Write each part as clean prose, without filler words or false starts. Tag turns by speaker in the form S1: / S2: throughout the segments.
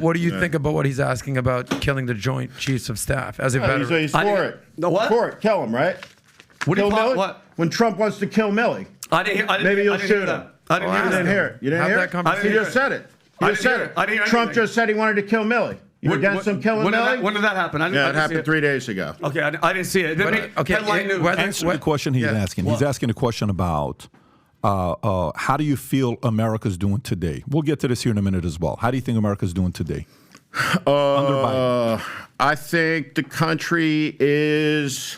S1: What do you think about what he's asking about killing the Joint Chiefs of Staff as a veteran?
S2: He's for it.
S3: The what?
S2: For it. Kill him, right?
S3: What do you
S2: Milley?
S3: what?
S2: When Trump wants to kill Milley.
S3: Maybe
S2: you'll shoot him.
S3: I didn't
S2: You didn't hear it. You didn't
S1: Have
S2: hear
S1: that
S2: it?
S1: conversation.
S2: He just said it.
S3: I didn't hear
S2: Trump
S3: anything.
S2: just said he wanted to kill Milley. You against him killing Milley?
S3: When did that happen? I
S2: It happened 3 days ago.
S3: Okay, I didn't see it. Headline news.
S4: Answer the question he's asking. He's asking a question about how do you feel America's doing today? We'll get to this here in a minute as well. How do you think America's doing today? Under Biden?
S2: I think the country is...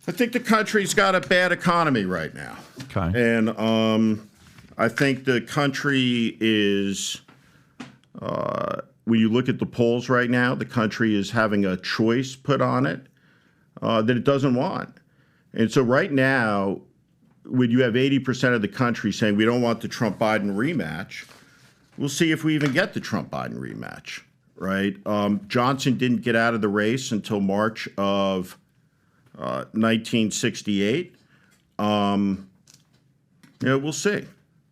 S2: I think the country's got a bad economy right now.
S4: Okay.
S2: And I think the country is... when you look at the polls right now, the country is having a choice put on it that it doesn't want. And so right now, when you have 80% of the country saying we don't want the Trump-Biden rematch, we'll see if we even get the Trump-Biden rematch, right? Johnson didn't get out of the race until March of 1968. We'll see.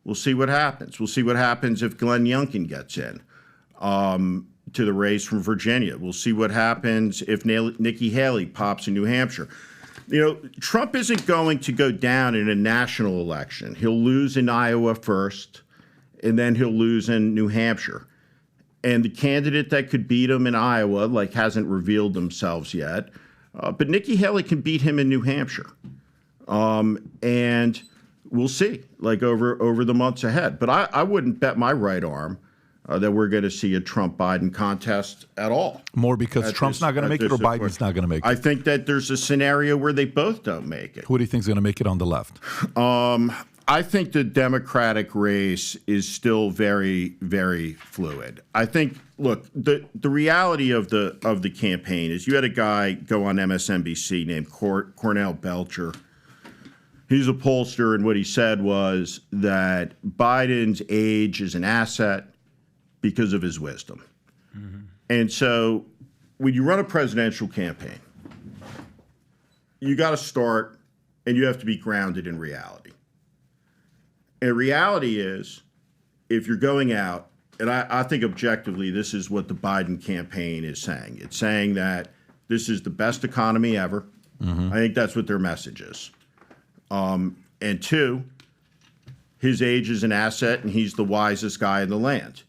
S2: We'll see what happens. We'll see what happens if Glenn Youngkin gets in to the race from Virginia. We'll see what happens if Nikki Haley pops in New Hampshire. Trump isn't going to go down in a national election. He'll lose in Iowa first, and then he'll lose in New Hampshire. And the candidate that could beat him in Iowa, hasn't revealed themselves yet. But Nikki Haley can beat him in New Hampshire. And we'll see, over the months ahead. But I wouldn't bet my right arm that we're going to see a Trump-Biden contest at all.
S4: More because Trump's not going to make it or Biden's not going to make it?
S2: I think that there's a scenario where they both don't make it.
S4: Who do you think is going to make it on the left?
S2: I think the Democratic race is still very, very fluid. I think, look, the reality of the campaign is you had a guy go on MSNBC named Cornell Belcher. He's a pollster, and what he said was that Biden's age is an asset because of his wisdom. Mm-hmm. And so when you run a presidential campaign, you got to start and you have to be grounded in reality. And reality is, if you're going out, and I think objectively this is what the Biden campaign is saying. It's saying that this is the best economy ever. Mm-hmm. I think that's what their message is. And two, his age is an asset and he's the wisest guy in the land.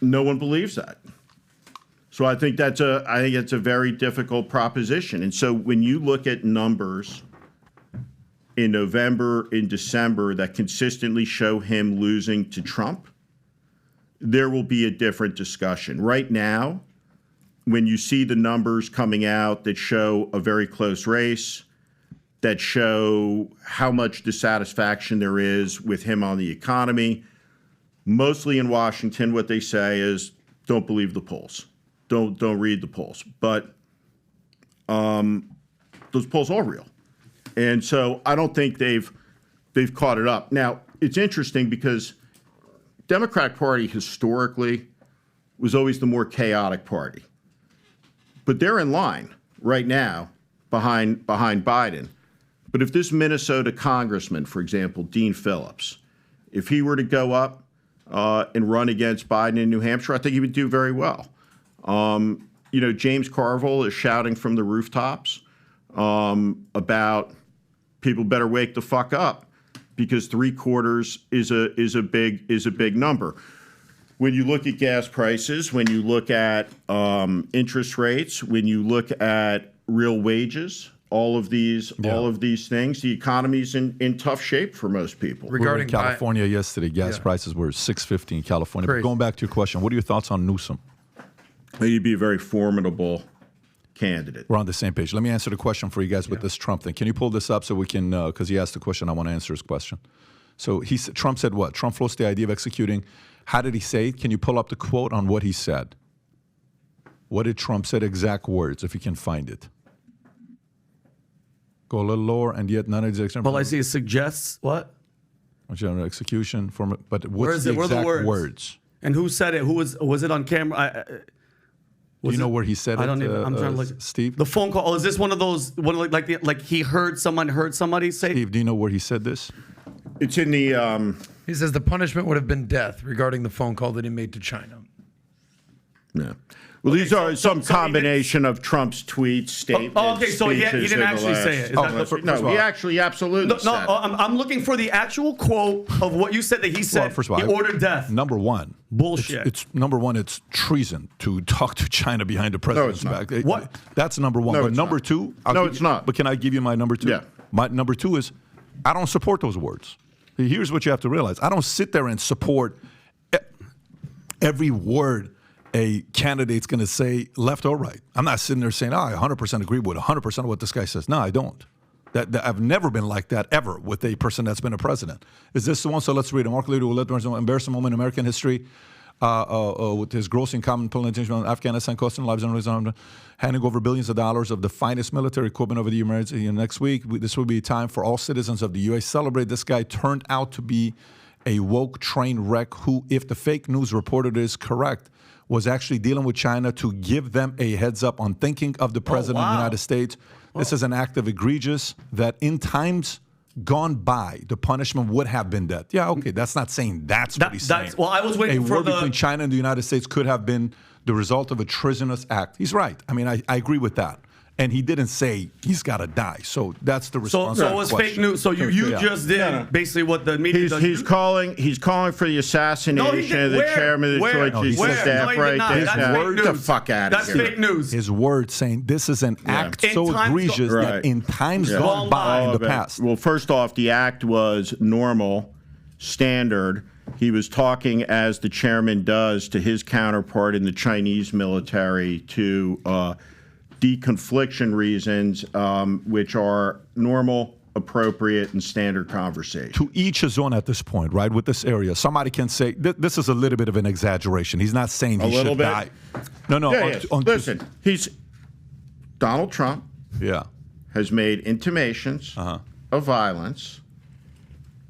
S2: No one believes that. So I think it's a very difficult proposition. And so when you look at numbers in November, in December, that consistently show him losing to Trump, there will be a different discussion. Right now, when you see the numbers coming out that show a very close race, that show how much dissatisfaction there is with him on the economy, mostly in Washington, what they say is, don't believe the polls. Don't read the polls. But those polls are real. And so I don't think they've caught it up. Now, it's interesting because Democratic Party historically was always the more chaotic party. But they're in line right now behind Biden. But if this Minnesota congressman, for example, Dean Phillips, if he were to go up and run against Biden in New Hampshire, I think he would do very well. James Carville is shouting from the rooftops about people better wake the fuck up because 3/4 is a big number. When you look at gas prices, when you look at interest rates, when you look at real wages, all of these things, the economy's in tough shape for most people.
S4: Regarding California yesterday, gas prices were $6.50 in California. But going back to your question, what are your thoughts on Newsom?
S2: He'd be a very formidable candidate.
S4: We're on the same page. Let me answer the question for you guys with this Trump thing. Can you pull this up so we can, because he asked the question, I want to answer his question. So Trump said what? Trump floats the idea of executing. How did he say it? Can you pull up the quote on what he said? What did Trump say? Exact words, if you can find it. Go a little lower, and yet none of the execution.
S3: Well, I see it suggests what?
S4: General execution, but what's
S3: the
S4: exact words?
S3: And who said it? Who was it on camera?
S4: Do you know where he said
S3: I don't
S4: it?
S3: even. I'm trying to look.
S4: Steve,
S3: the phone call. Oh, is this one of those? Like he heard somebody say?
S4: Steve, do you know where he said this?
S2: It's in the.
S1: He says the punishment would have been death regarding the phone call that he made to China.
S2: Yeah. Well, these are some combination of Trump's tweets, statements.
S3: Okay, so he didn't actually say it.
S2: No, he actually absolutely said it.
S3: I'm looking for the actual quote of what you said that he said.
S4: Well, first of all,
S3: he ordered death.
S4: Number one,
S3: bullshit.
S4: It's number one. It's treason to talk to China behind the president's back.
S3: What?
S4: That's number one.
S2: No,
S4: but
S2: it's
S4: number
S2: not.
S4: two.
S2: It's not.
S4: But can I give you my number two?
S2: Yeah.
S4: My number two is, I don't support those words. Here's what you have to realize. I don't sit there and support every word a candidate's going to say, left or right. I'm not sitting there saying, I 100% agree with 100% of what this guy says. No, I don't. That I've never been like that ever with a person that's been a president. Is this the one? So let's read it. Mark Milley will let an embarrassing moment in American history with his gross incompetent intention on Afghanistan, costing lives and handing over billions of dollars of the finest military equipment over the years. Next week, this will be a time for all citizens of the U.S. celebrate. This guy turned out to be a woke train wreck who, if the fake news reported is correct, was actually dealing with China to give them a heads up on thinking of the president of the United States. This is an act of egregious that in times gone by, the punishment would have been death. Yeah, okay, that's not saying that's what he's saying.
S3: Well, I was waiting for
S4: war between China and the United States could have been the result of a treasonous act. He's right. I mean, I agree with that. And he didn't say he's got to die. So that's the response.
S3: So it was fake news. So you just did basically what the media does.
S2: He's calling for the assassination of the chairman of the Joint Chiefs of Staff. Right there. Get the fuck out of here.
S3: That's fake news.
S4: His word saying this is an act so egregious that in times gone by in the past.
S2: Well, first off, the act was normal, standard. He was talking, as the chairman does, to his counterpart in the Chinese military to deconfliction reasons, which are normal, appropriate, and standard conversation.
S4: To each his own at this point, right? With this area, somebody can say this is a little bit of an exaggeration. He's not saying he should die. No.
S2: Yeah, listen, Donald Trump. Has made intimations of violence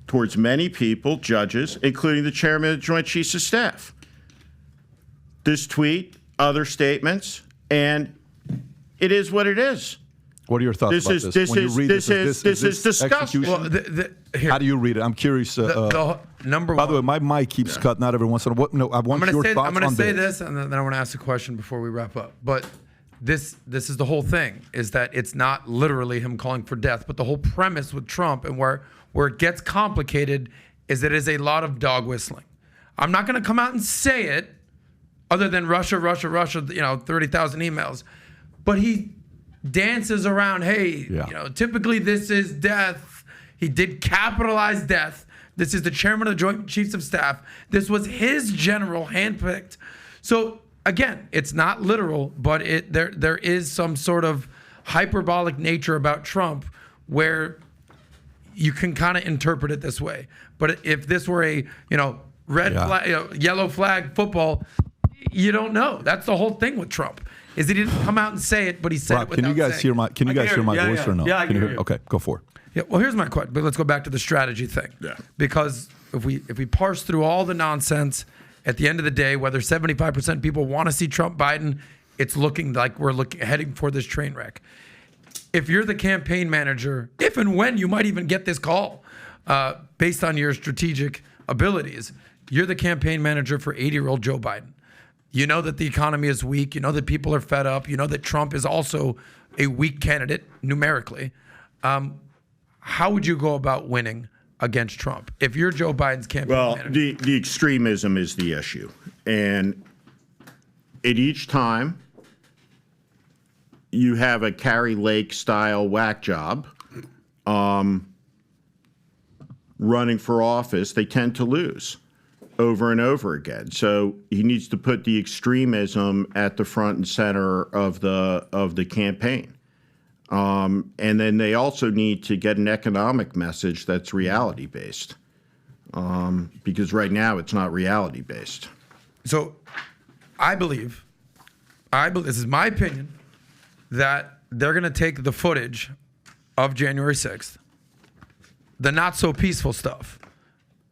S2: towards many people, judges, including the chairman of the Joint Chiefs of Staff. This tweet, other statements, and it is what it is.
S4: What are your thoughts about this?
S2: This is disgusting.
S4: Well, how do you read it? I'm curious.
S1: Number one.
S4: By the way, my mic keeps cutting out every once in a while. No, I want your thoughts on this.
S1: I'm going to say this, and then I want to ask a question before we wrap up. But this is the whole thing, is that it's not literally him calling for death, but the whole premise with Trump and where it gets complicated is that it is a lot of dog whistling. I'm not going to come out and say it, other than Russia, 30,000 emails. But he dances around, typically this is death. He did capitalize death. This is the chairman of the Joint Chiefs of Staff. This was his general handpicked. So again, it's not literal, but there is some sort of hyperbolic nature about Trump where you can kind of interpret it this way. But if this were a flag, yellow flag football, you don't know. That's the whole thing with Trump. Is he didn't come out and say it, but he said it without saying it.
S4: Can you guys hear my voice or no?
S3: Yeah, I can hear you.
S4: Okay, go for it.
S1: Yeah, well, here's my question. But let's go back to the strategy thing.
S2: Yeah.
S1: Because if we parse through all the nonsense, at the end of the day, whether 75% of people want to see Trump Biden, it's looking like we're heading for this train wreck. If you're the campaign manager, if and when you might even get this call, based on your strategic abilities, you're the campaign manager for 80-year-old Joe Biden. You know that the economy is weak. You know that people are fed up. You know that Trump is also a weak candidate numerically. How would you go about winning against Trump if you're Joe Biden's campaign manager?
S2: Well, the extremism is the issue. And at each time you have a Carrie Lake-style whack job running for office, they tend to lose over and over again. So he needs to put the extremism at the front and center of the campaign. And then they also need to get an economic message that's reality-based, because right now it's not reality-based.
S1: So I believe, this is my opinion, that they're going to take the footage of January 6th, the not-so-peaceful stuff,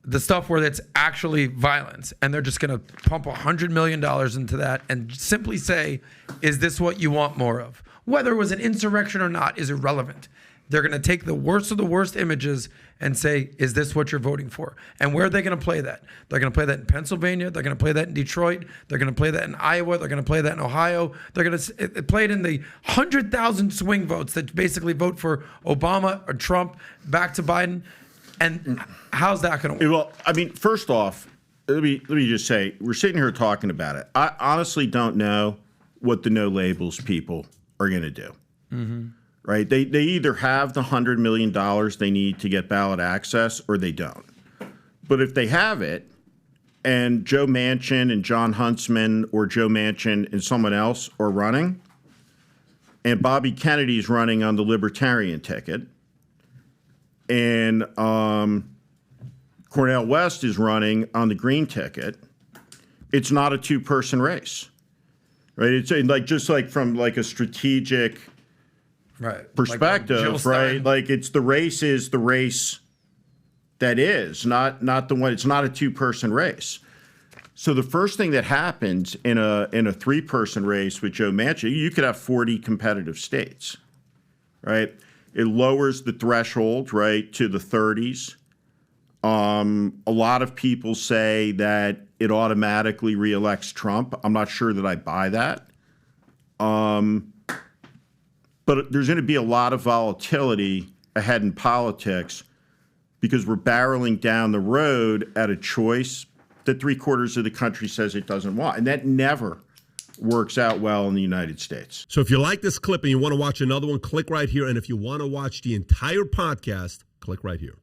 S1: the stuff where it's actually violence, and they're just going to pump $100 million into that and simply say, is this what you want more of? Whether it was an insurrection or not is irrelevant. they're going to take the worst of the worst images and say, is this what you're voting for? And where are they going to play that? They're going to play that in Pennsylvania. They're going to play that in Detroit. They're going to play that in Iowa. They're going to play that in Ohio. They're going to play it in the 100,000 swing votes that basically vote for Obama or Trump back to Biden. And how's that going to work?
S2: Well, I mean, first off, let me just say, we're sitting here talking about it. I honestly don't know what the no labels people are going to do. Mm-hmm. Right? They either have the $100 million they need to get ballot access or they don't. But if they have it, and Joe Manchin and John Huntsman or Joe Manchin and someone else are running, and Bobby Kennedy's running on the Libertarian ticket, and Cornel West is running on the Green ticket, it's not a two-person race. Right? It's like just like from like a strategic perspective, right? Like it's the race is the race that is, not the one. It's not a two-person race. So the first thing that happens in a three-person race with Joe Manchin, you could have 40 competitive states, right? It lowers the threshold, right, to the 30s. A lot of people say that it automatically reelects Trump. I'm not sure that I buy that. But there's going to be a lot of volatility ahead in politics because we're barreling down the road at a choice that 3/4 of the country says it doesn't want. And that never works out well in the United States.
S5: So if you like this clip and you want to watch another one, click right here. And if you want to watch the entire podcast, click right here.